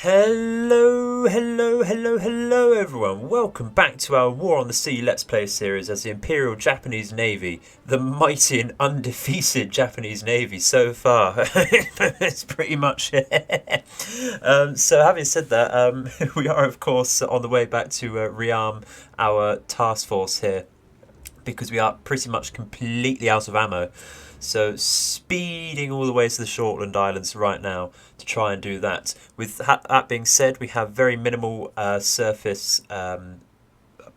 Hello everyone. Welcome back to our War on the Sea Let's Play series as the Imperial Japanese Navy, the mighty and undefeated Japanese Navy so far. It's pretty much it. So having said that, we are of course on the way back to rearm our task force here because we are pretty much completely out of ammo. So speeding all the way to the Shortland Islands right now to try and do that. With that being said, we have very minimal surface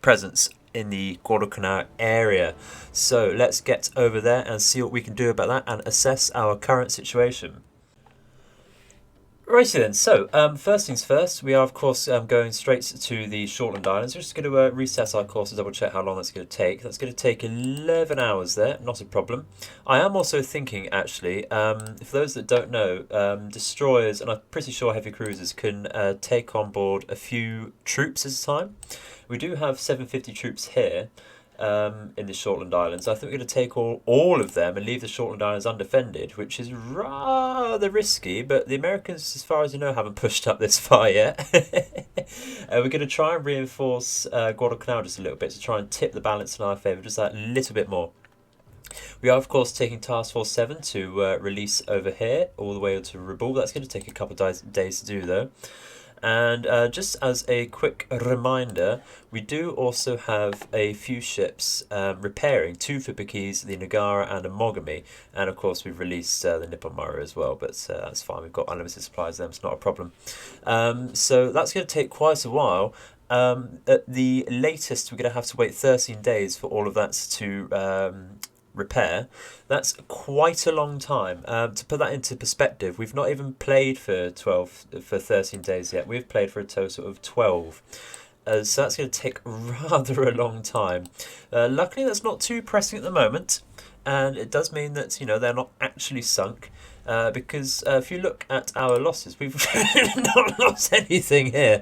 presence in the Guadalcanal area. So let's get over there and see what we can do about that and assess our current situation. Righty then, so first things first, we are of course going straight to the Shortland Islands. We're just going to reset our course to double check how long that's going to take. That's going to take 11 hours there, not a problem. I am also thinking actually, for those that don't know, destroyers and I'm pretty sure heavy cruisers can take on board a few troops at a time. We do have 750 troops here. In the Shortland Islands. I think we're going to take all of them and leave the Shortland Islands undefended, which is rather risky, but the Americans, as far as you know, haven't pushed up this far yet. We're going to try and reinforce Guadalcanal just a little bit to try and tip the balance in our favour just that little bit more. We are, of course, taking Task Force 7 to release over here, all the way to Rabaul. That's going to take a couple of days to do, though. And just as a quick reminder, we do also have a few ships repairing, 2 Fibikis, the Nagara and a Mogami, and of course we've released the Nippon Maru as well, but that's fine, we've got unlimited supplies there, it's not a problem. So that's going to take quite a while. At the latest we're going to have to wait 13 days for all of that to repair. That's quite a long time. To put that into perspective, we've not even played for 13 days yet. We've played for a total of 12. So that's going to take rather a long time. Luckily, that's not too pressing at the moment, and it does mean that they're not actually sunk. Because if you look at our losses, we've not lost anything here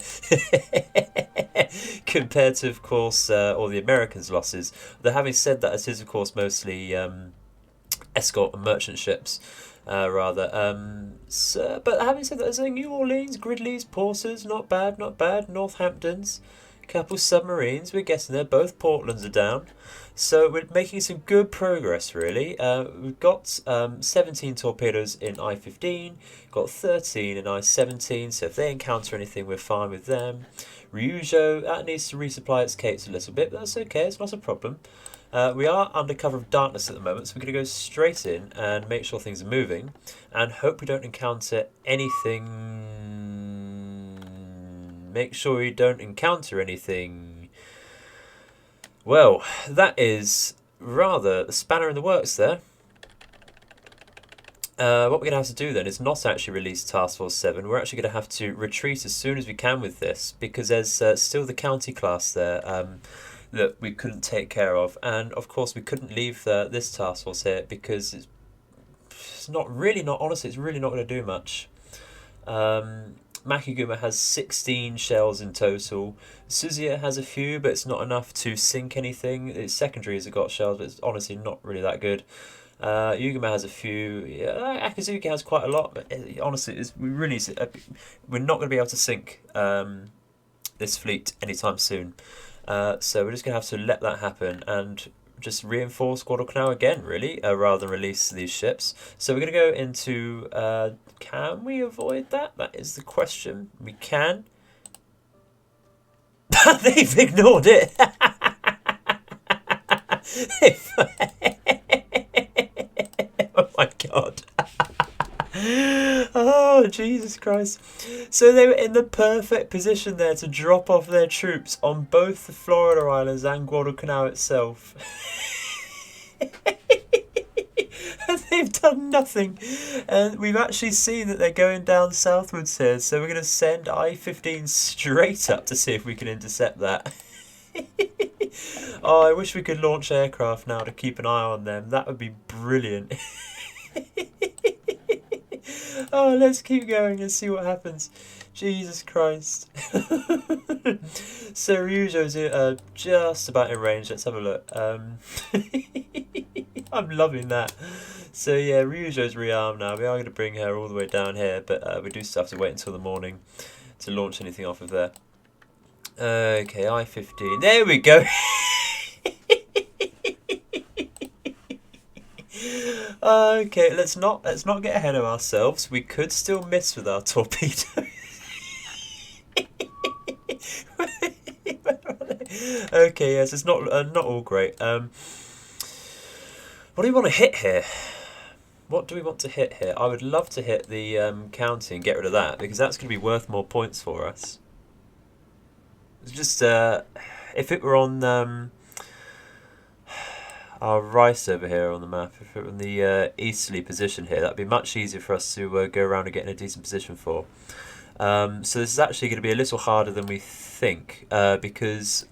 compared to, of course, all the Americans' losses. Though having said that, it is, of course, mostly escort and merchant ships, rather. But having said that, there's New Orleans, Gridleys, Porters, not bad, not bad. Northamptons, a couple submarines, we're guessing there. Both Portlands are down. So we're making some good progress, really. We've got 17 torpedoes in I-15, got 13 in I-17, so if they encounter anything, we're fine with them. Ryujo, that needs to resupply its capes a little bit, but that's okay, it's not a problem. We are under cover of darkness at the moment, so we're going to go straight in and make sure things are moving, and hope we don't encounter anything. Make sure we don't encounter anything. Well, that is rather the spanner in the works there. What we're going to have to do then is not actually release Task Force 7. We're actually going to have to retreat as soon as we can with this, because there's still the county class there that we couldn't take care of. And of course we couldn't leave this Task Force here because it's honestly, it's really not going to do much. Makiguma has 16 shells in total. Suzuya has a few, but it's not enough to sink anything. Its secondaries have got shells, but it's honestly not really that good. Yugama has a few. Yeah, Akizuki has quite a lot, but honestly, we're not going to be able to sink this fleet anytime soon. So we're just going to have to let that happen and just reinforce Guadalcanal again, really, rather than release these ships. So we're going to go into... can we avoid that? That is the question. We can. They've ignored it. Oh my god. Oh, Jesus Christ. So they were in the perfect position there to drop off their troops on both the Florida Islands and Guadalcanal itself. And they've done nothing. And we've actually seen that they're going down southwards here. So we're going to send I-15 straight up to see if we can intercept that. Oh, I wish we could launch aircraft now to keep an eye on them. That would be brilliant. Oh, let's keep going and see what happens. Jesus Christ. So Ryujo's just about in range. Let's have a look. I'm loving that. So yeah, Ryujo's rearmed now. We are going to bring her all the way down here, but we do still have to wait until the morning to launch anything off of there. Okay, I-15. There we go. Okay, let's not get ahead of ourselves. We could still miss with our torpedo. Okay, yes, it's not all great. What do we want to hit here? What do we want to hit here? I would love to hit the county and get rid of that, because that's going to be worth more points for us. It's just if it were on our right over here on the map, if it were in the easterly position here, that'd be much easier for us to go around and get in a decent position for. So this is actually going to be a little harder than we think, because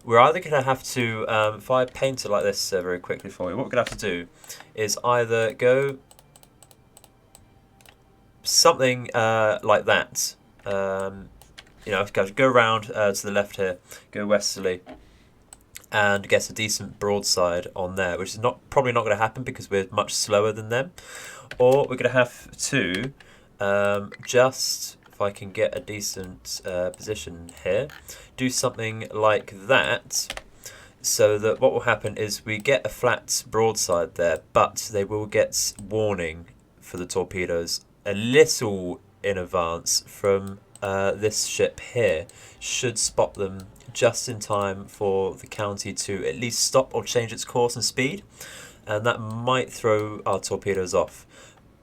we're either going to have to, if I paint it like this very quickly for you, what we're going to have to do is either go something like that, you know, go around to the left here, go westerly, and get a decent broadside on there, which is probably not going to happen because we're much slower than them. Or we're going to have to just, if I can get a decent position here, do something like that, so that what will happen is we get a flat broadside there, but they will get warning for the torpedoes a little in advance from this ship here, should spot them just in time for the county to at least stop or change its course and speed, and that might throw our torpedoes off.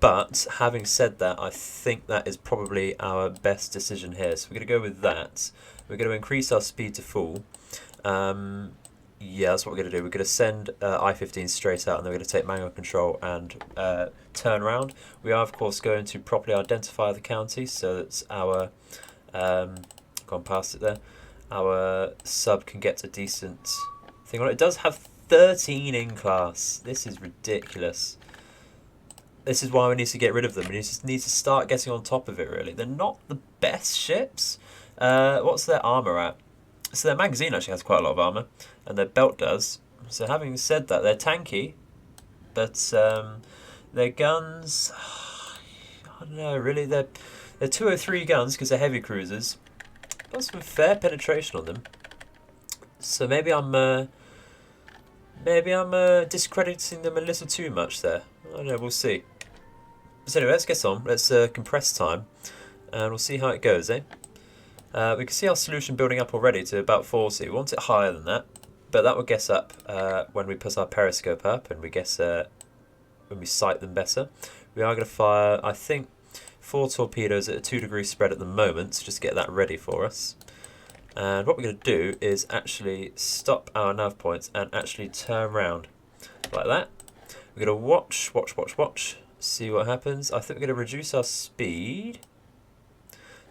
But having said that, I think that is probably our best decision here. So we're going to go with that. We're going to increase our speed to full. Yeah, that's what we're going to do. We're going to send I-15 straight out, and then we're going to take manual control and turn around. We are, of course, going to properly identify the county, so that our gone past it there. Our sub can get a decent thing on it. It does have 13 in class. This is ridiculous. This is why we need to get rid of them. We just need to start getting on top of it, really. They're not the best ships. What's their armour at? So their magazine actually has quite a lot of armour, and their belt does. So having said that, they're tanky, but their guns, I don't know, really. They're 203 guns because they're heavy cruisers. Got some fair penetration on them. So maybe I'm discrediting them a little too much there. I don't know, we'll see. So anyway, let's get on. Let's compress time, and we'll see how it goes, eh? We can see our solution building up already to about 40. We want it higher than that, but that will get up when we put our periscope up and we get when we sight them better. We are going to fire, I think, 4 torpedoes at a 2-degree spread at the moment, just to get that ready for us. And what we're going to do is actually stop our nav points and actually turn around like that. We're going to watch, see what happens. I think we're going to reduce our speed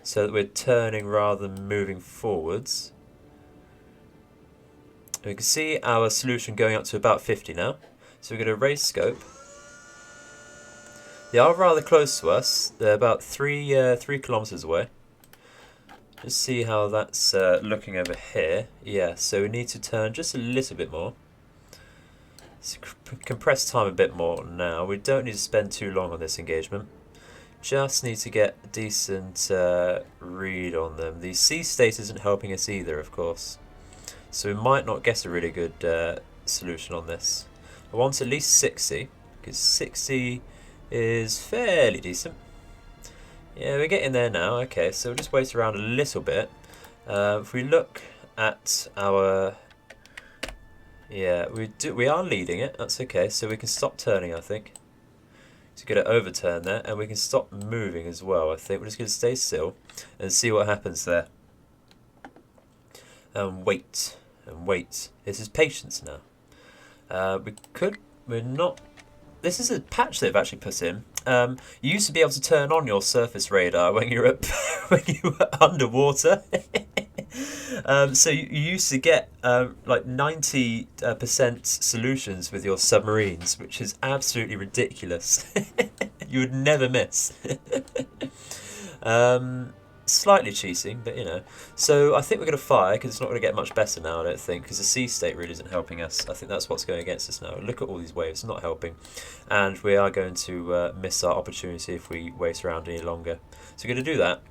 so that we're turning rather than moving forwards. And we can see our solution going up to about 50 now. So we're going to raise scope. They are rather close to us. They're about 3 kilometers away. Just see how that's looking over here. Yeah, so we need to turn just a little bit more. So compress time a bit more now. We don't need to spend too long on this engagement. Just need to get a decent read on them. The sea state isn't helping us either, of course. So we might not get a really good solution on this. I want at least 60, because 60 is fairly decent. Yeah, we're getting there now. Okay, so we'll just wait around a little bit. If we look at our... Yeah, we are leading it. That's okay. So we can stop turning, I think. So get an overturn there, and we can stop moving as well, I think. We're just going to stay still and see what happens there. And wait. And wait. This is patience now. We're not... This is a patch they've actually put in. You used to be able to turn on your surface radar when you were when you were underwater. So you used to get like 90% solutions with your submarines, which is absolutely ridiculous. You would never miss. Slightly cheating, but you know. So I think we're going to fire, because it's not going to get much better now, I don't think, because the sea state really isn't helping us. I think that's what's going against us now. Look at all these waves, not helping. And we are going to miss our opportunity if we wait around any longer. So we're going to do that.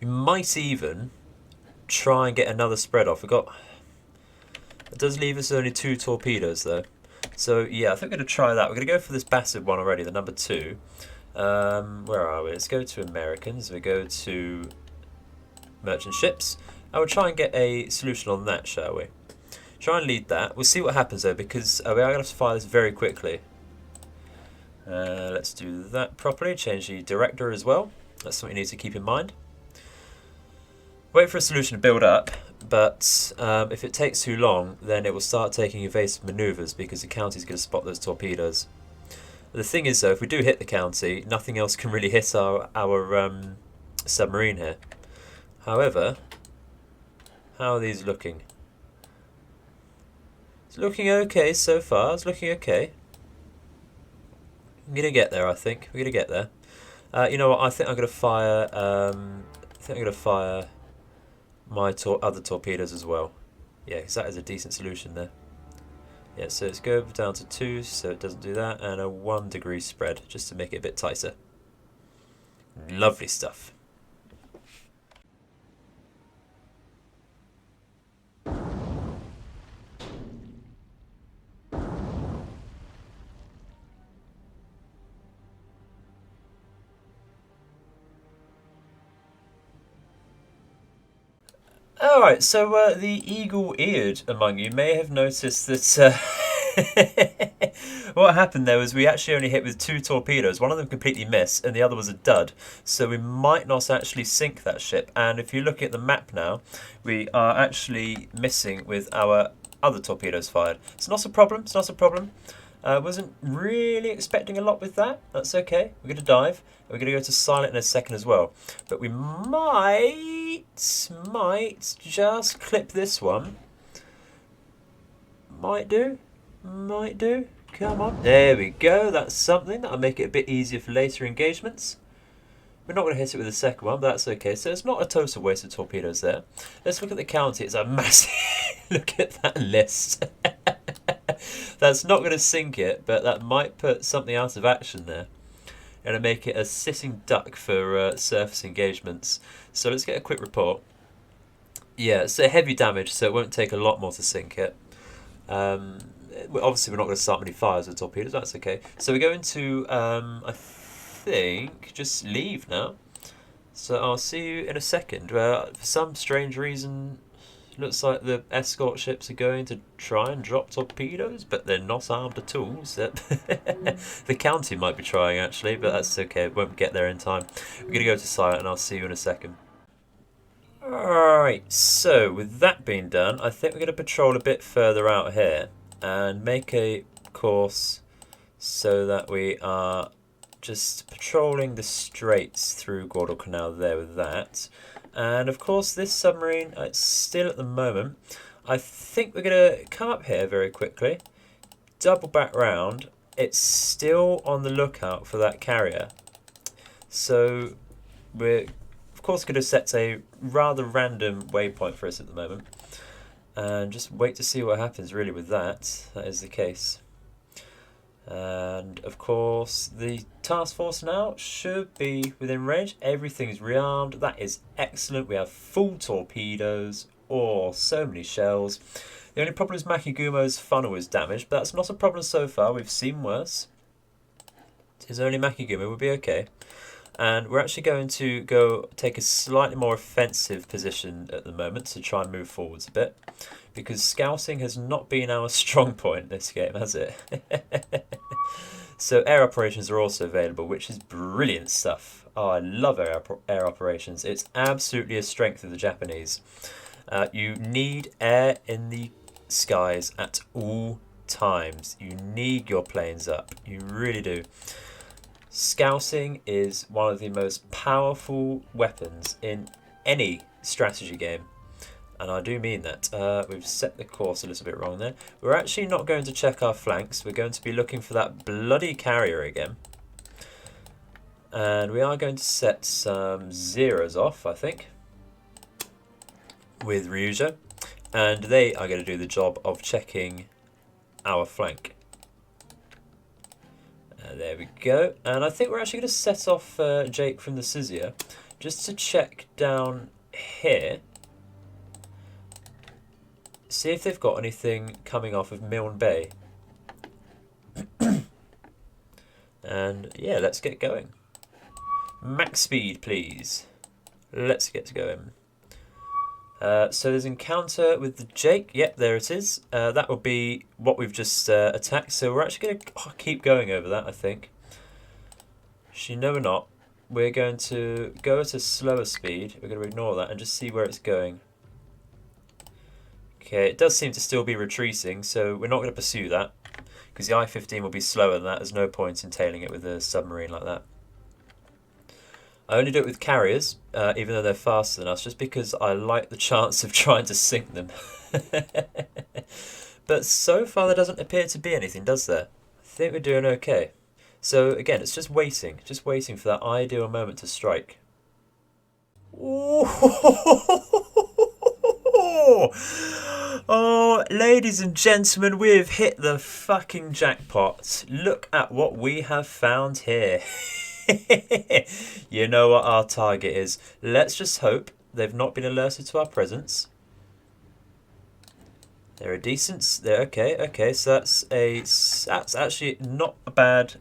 We might even try and get another spread off. It does leave us only 2 torpedoes though. So yeah, I think we're going to try that. We're going to go for this Bassett one already, the number 2. Where are we? Let's go to Americans. We go to merchant ships. And we'll try and get a solution on that, shall we? Try and lead that. We'll see what happens though, because we are going to have to fire this very quickly. Let's do that properly. Change the director as well. That's something you need to keep in mind. Wait for a solution to build up, but if it takes too long, then it will start taking evasive manoeuvres because the county's going to spot those torpedoes. The thing is though, if we do hit the county, nothing else can really hit our submarine here. However, how are these looking? It's looking okay so far. It's looking okay. I'm gonna get there, I think. We're gonna get there. You know what? I think I'm gonna fire. My other torpedoes as well. Yeah, because that is a decent solution there. Yeah, so let's go down to 2, so it doesn't do that, and a 1 degree spread just to make it a bit tighter. Lovely stuff. Alright, so the eagle-eared among you may have noticed that what happened there was we actually only hit with 2 torpedoes. One of them completely missed and the other was a dud. So we might not actually sink that ship. And if you look at the map now, we are actually missing with our other torpedoes fired. It's not a problem, it's not a problem. Wasn't really expecting a lot with that. That's okay. We're going to dive. We're going to go to silent in a second as well. But we might just clip this one. Might do. Might do. Come on. There we go. That's something. That'll make it a bit easier for later engagements. We're not going to hit it with the second one, but that's okay. So it's not a total waste of torpedoes there. Let's look at the county. It's a massive... Look at that list. That's not going to sink it, but that might put something out of action there. And make it a sitting duck for surface engagements. So let's get a quick report. Yeah, it's a heavy damage, so it won't take a lot more to sink it. Obviously, we're not going to start many fires with torpedoes. That's okay. So we're going to, I think, just leave now. So I'll see you in a second. For some strange reason, looks like the escort ships are going to try and drop torpedoes, but they're not armed at all. So the county might be trying, actually, but that's okay. It won't get there in time. We're going to go to silent, and I'll see you in a second. Alright, so with that being done, I think we're going to patrol a bit further out here and make a course so that we are just patrolling the straits through Guadalcanal there with that. And of course this submarine, it's still at the moment. I think we're going to come up here very quickly, double back round. It's still on the lookout for that carrier. So we're of course going to set a rather random waypoint for us at the moment. And just wait to see what happens really with that. That is the case. And of course the task force now should be within range. Everything's rearmed. That is excellent. We have full torpedoes. Oh, so many shells. The only problem is Makigumo's funnel is damaged, but that's not a problem so far. We've seen worse. It is only Makigumo. We'll be okay. And we're actually going to go take a slightly more offensive position at the moment to try and move forwards a bit, because scouting has not been our strong point this game, has it? So air operations are also available, which is brilliant stuff. Oh, I love air operations. It's absolutely a strength of the Japanese. You need air in the skies at all times. You need your planes up. You really do. Scouting is one of the most powerful weapons in any strategy game. And I do mean that. We've set the course a little bit wrong there. We're actually not going to check our flanks. We're going to be looking for that bloody carrier again. And we are going to set some zeros off, I think, with Ryuja. And they are going to do the job of checking our flank. There we go. And I think we're actually going to set off Jake from the Sizia, just to check down here, see if they've got anything coming off of Milne Bay. And yeah, let's get going. Max speed, please. Let's get going. So there's encounter with the Jake. Yep, there it is. That will be what we've just attacked. So we're actually going to keep going over that, I think. Actually, no, we're not. We're going to go at a slower speed. We're going to ignore that and just see where it's going. Okay, it does seem to still be retreating, so we're not going to pursue that. Because the I-15 will be slower than that. There's no point in tailing it with a submarine like that. I only do it with carriers, even though they're faster than us, just because I like the chance of trying to sink them. But so far there doesn't appear to be anything, does there? I think we're doing okay. So again, it's just waiting for that ideal moment to strike. Oh, ladies and gentlemen, we've hit the fucking jackpot. Look at what we have found here. You know what our target is. Let's just hope they've not been alerted to our presence. They're a decent. They're okay. Okay, so that's actually not a bad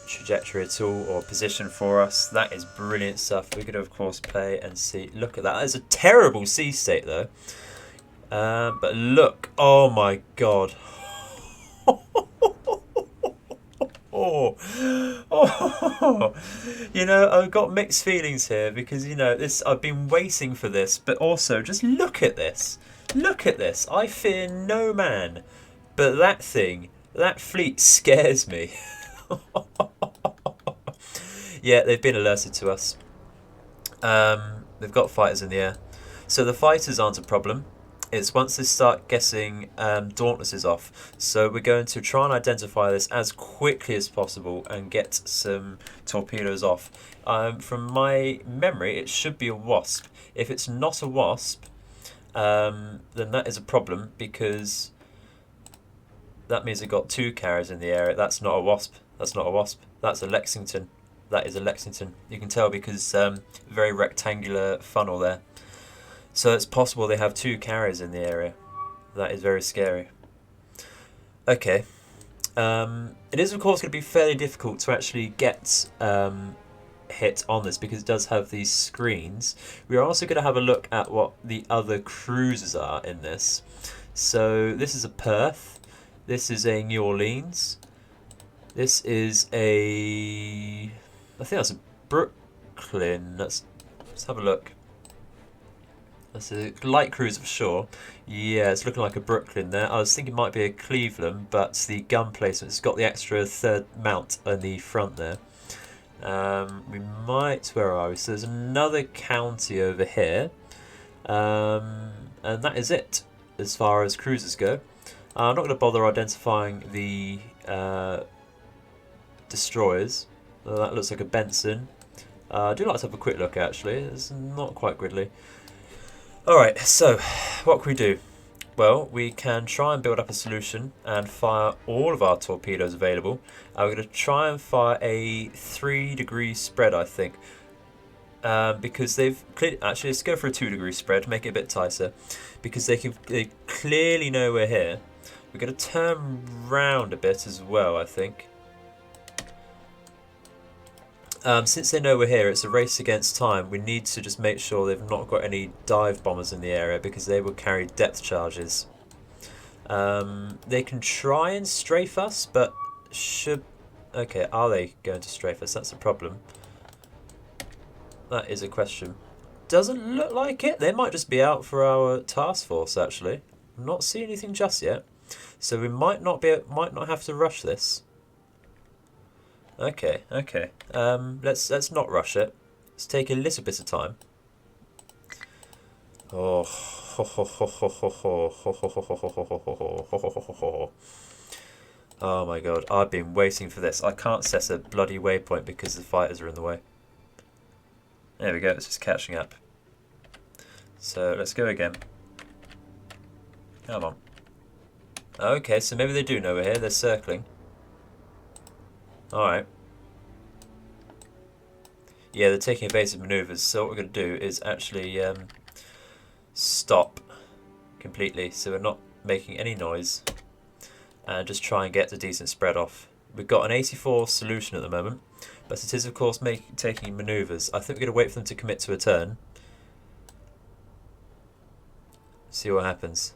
trajectory at all, or position for us. That is brilliant stuff. We could of course play and see. Look at that. That is a terrible sea state though. But look. Oh my god. Oh, you know, I've got mixed feelings here because, you know, I've been waiting for this, but also just look at this. Look at this. I fear no man, but that fleet scares me. Yeah, they've been alerted to us. They've got fighters in the air. So the fighters aren't a problem. It's once they start getting Dauntlesses off. So we're going to try and identify this as quickly as possible and get some torpedoes off. From my memory, it should be a Wasp. If it's not a Wasp, then that is a problem because that means we've got two carriers in the area. That's not a Wasp. That's not a Wasp. That's a Lexington. That is a Lexington. You can tell because very rectangular funnel there. So it's possible they have two carriers in the area. That is very scary. Okay. It is of course going to be fairly difficult to actually get hit on this because it does have these screens. We are also going to have a look at what the other cruisers are in this. So this is a Perth. This is a New Orleans. This is a... I think that's a Brooklyn. Let's have a look. That's a light cruiser for sure. Yeah, it's looking like a Brooklyn there. I was thinking it might be a Cleveland, but the gun placement's got the extra third mount on the front there. We might... Where are we? So there's another county over here. And that is it as far as cruisers go. I'm not going to bother identifying the destroyers. That looks like a Benson. I do like to have a quick look actually. It's not quite Gridley. Alright, so what can we do? Well, we can try and build up a solution and fire all of our torpedoes available. We're going to try and fire a 3-degree spread, I think. Because they've... Actually, let's go for a 2-degree spread, make it a bit tighter. Because they clearly know we're here. We're going to turn round a bit as well, I think. Since they know we're here, it's a race against time. We need to just make sure they've not got any dive bombers in the area because they will carry depth charges. They can try and strafe us, but should... Okay, are they going to strafe us? That's a problem. That is a question. Doesn't look like it. They might just be out for our task force, actually. I'm not seeing anything just yet. So we might not have to rush this. Okay, okay. Let's not rush it. Let's take a little bit of time. Oh, oh my god! I've been waiting for this. I can't set a bloody waypoint because the fighters are in the way. There we go. It's just catching up. So let's go again. Come on. Okay, so maybe they do know we're here. They're circling. Alright. Yeah, they're taking evasive maneuvers. So what we're going to do is actually stop completely, so we're not making any noise, and just try and get the decent spread off. We've got an 84 solution at the moment, but it is of course taking maneuvers. I think we're going to wait for them to commit to a turn. See what happens.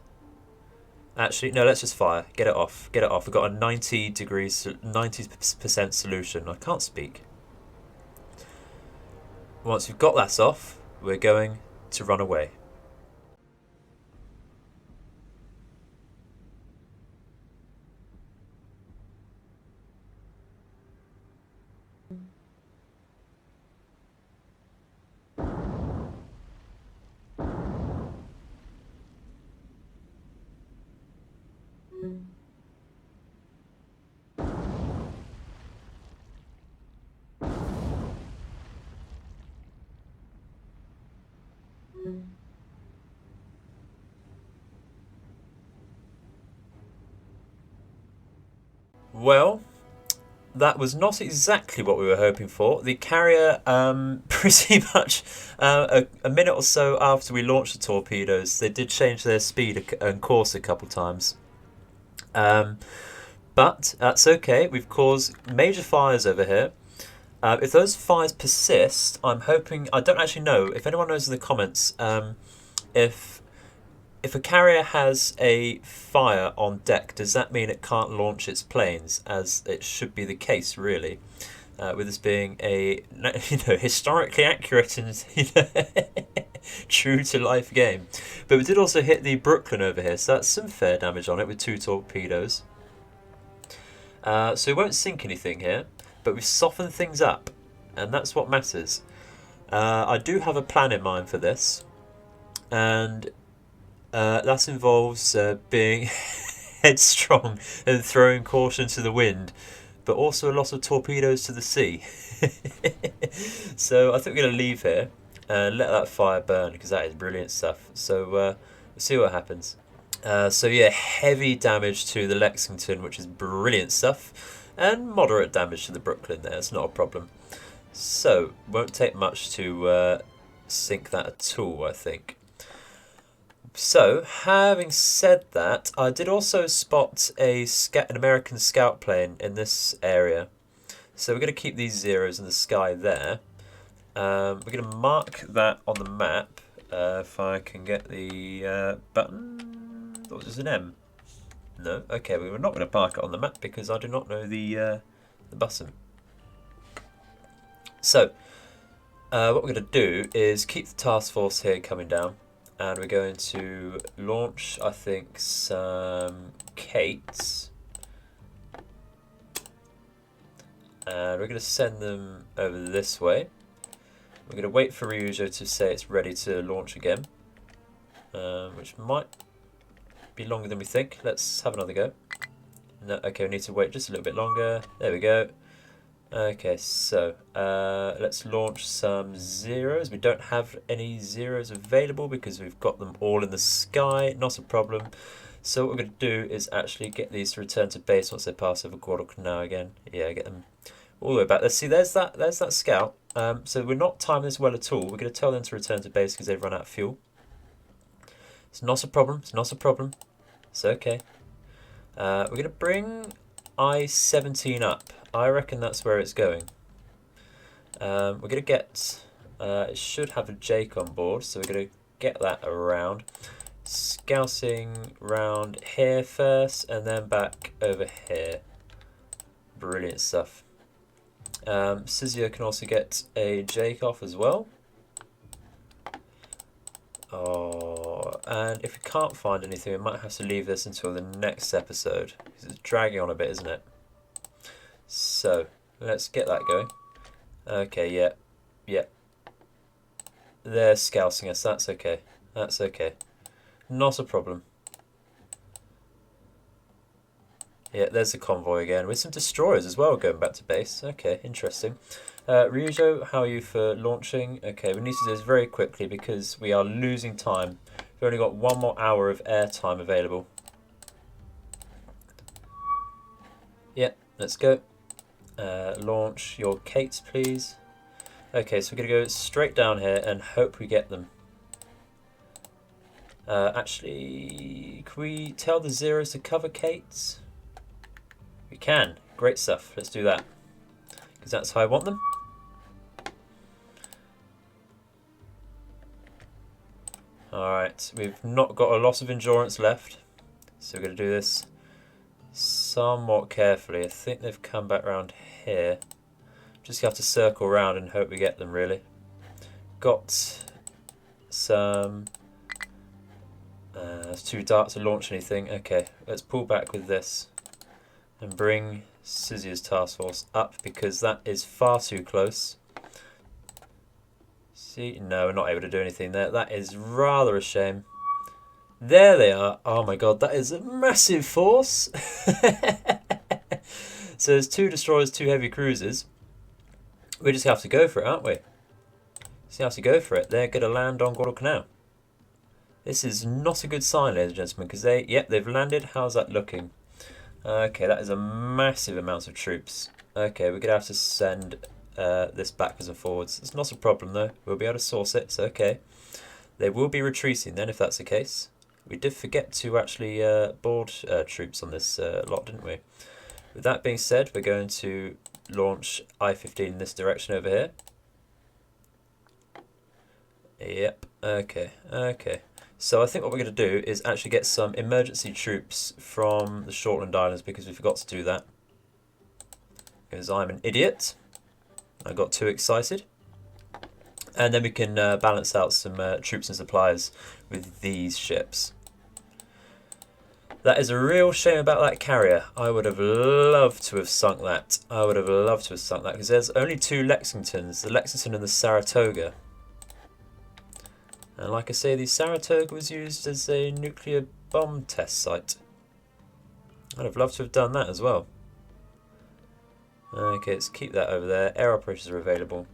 Actually, no, let's just fire. Get it off. Get it off. We've got a 90% solution. I can't speak. Once we've got that off, we're going to run away. Well, that was not exactly what we were hoping for. The carrier, pretty much a minute or so after we launched the torpedoes, they did change their speed and course a couple times. But that's okay. We've caused major fires over here. If those fires persist, I'm hoping... I don't actually know. If anyone knows in the comments, if a carrier has a fire on deck, does that mean it can't launch its planes, as it should be the case, really? With this being a historically accurate and true to life game. But we did also hit the Brooklyn over here, so that's some fair damage on it with 2 torpedoes. So we won't sink anything here, but we've softened things up, and that's what matters. I do have a plan in mind for this, and that involves being headstrong and throwing caution to the wind, but also a lot of torpedoes to the sea. So I think we're going to leave here and let that fire burn, because that is brilliant stuff. So we'll see what happens. So yeah, heavy damage to the Lexington, which is brilliant stuff, and moderate damage to the Brooklyn there. It's not a problem. So won't take much to sink that at all, I think. So, having said that, I did also spot an American scout plane in this area. So we're going to keep these zeros in the sky there. We're going to mark that on the map. If I can get the button. What was an M? No? Okay, we were not going to mark it on the map because I do not know the button. So, what we're going to do is keep the task force here coming down. And we're going to launch, I think, some Kates. And we're going to send them over this way. We're going to wait for Ryujo to say it's ready to launch again. Which might be longer than we think. Let's have another go. No, okay, we need to wait just a little bit longer. There we go. Okay, so let's launch some zeros. We don't have any zeros available because we've got them all in the sky. Not a problem. So what we're going to do is actually get these to return to base once they pass over Guadalcanal again. Yeah, get them all the way back. Let's see, there's that scout. So we're not timing this well at all. We're going to tell them to return to base because they've run out of fuel. It's not a problem. It's not a problem. It's okay. We're going to bring I-17 up. I reckon that's where it's going. We're going to get... it should have a Jake on board, so we're going to get that around. Scouting round here first, and then back over here. Brilliant stuff. Sizio can also get a Jake off as well. Oh, and if we can't find anything, we might have to leave this until the next episode. Because it's dragging on a bit, isn't it? So, let's get that going. Okay, yeah. They're scouting us, that's okay. That's okay. Not a problem. Yeah, there's the convoy again, with some destroyers as well going back to base. Okay, interesting. Ryujo, how are you for launching? Okay, we need to do this very quickly because we are losing time. We've only got 1 more hour of air time available. Yeah, let's go. Launch your Kates, please. Okay, so we're going to go straight down here and hope we get them. Actually, can we tell the zeros to cover Kates? We can. Great stuff. Let's do that. Because that's how I want them. Alright, we've not got a lot of endurance left. So we're going to do this somewhat carefully. I think they've come back around here. Just have to circle around and hope we get them, really. Got some... It's too dark to launch anything. Okay, let's pull back with this and bring Scythia's task force up because that is far too close. See, no, we're not able to do anything there. That is rather a shame. There they are. Oh my god, that is a massive force. So there's 2 destroyers, 2 heavy cruisers. We just have to go for it, aren't we? Just have to go for it. They're going to land on Guadalcanal. This is not a good sign, ladies and gentlemen, because they've landed. How's that looking? Okay, that is a massive amount of troops. Okay, we're going to have to send this backwards and forwards. It's not a problem, though. We'll be able to source it, so okay. They will be retreating then, if that's the case. We did forget to actually board troops on this lot, didn't we? With that being said, we're going to launch I-15 in this direction over here. Yep, okay, okay. So I think what we're going to do is actually get some emergency troops from the Shortland Islands because we forgot to do that. Because I'm an idiot. I got too excited. And then we can balance out some troops and supplies with these ships. That is a real shame about that carrier. I would have loved to have sunk that. I would have loved to have sunk that because there's only 2 Lexingtons, the Lexington and the Saratoga. And like I say, the Saratoga was used as a nuclear bomb test site. I'd have loved to have done that as well. Okay, let's keep that over there. Air operators are available.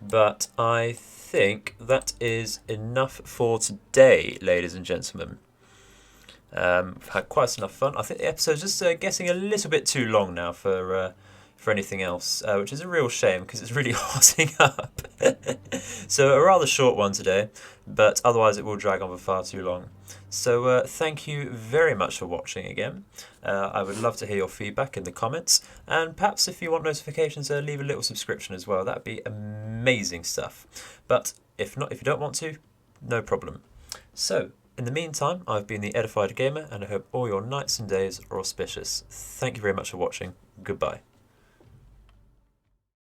But I think that is enough for today, ladies and gentlemen. We've had quite enough fun. I think the episode's just getting a little bit too long now for anything else, which is a real shame because it's really hotting up. So a rather short one today, but otherwise it will drag on for far too long. So thank you very much for watching again. I would love to hear your feedback in the comments, and perhaps if you want notifications, leave a little subscription as well. That'd be amazing stuff. But if not, if you don't want to, no problem. So in the meantime, I've been the Edified Gamer, and I hope all your nights and days are auspicious. Thank you very much for watching. Goodbye.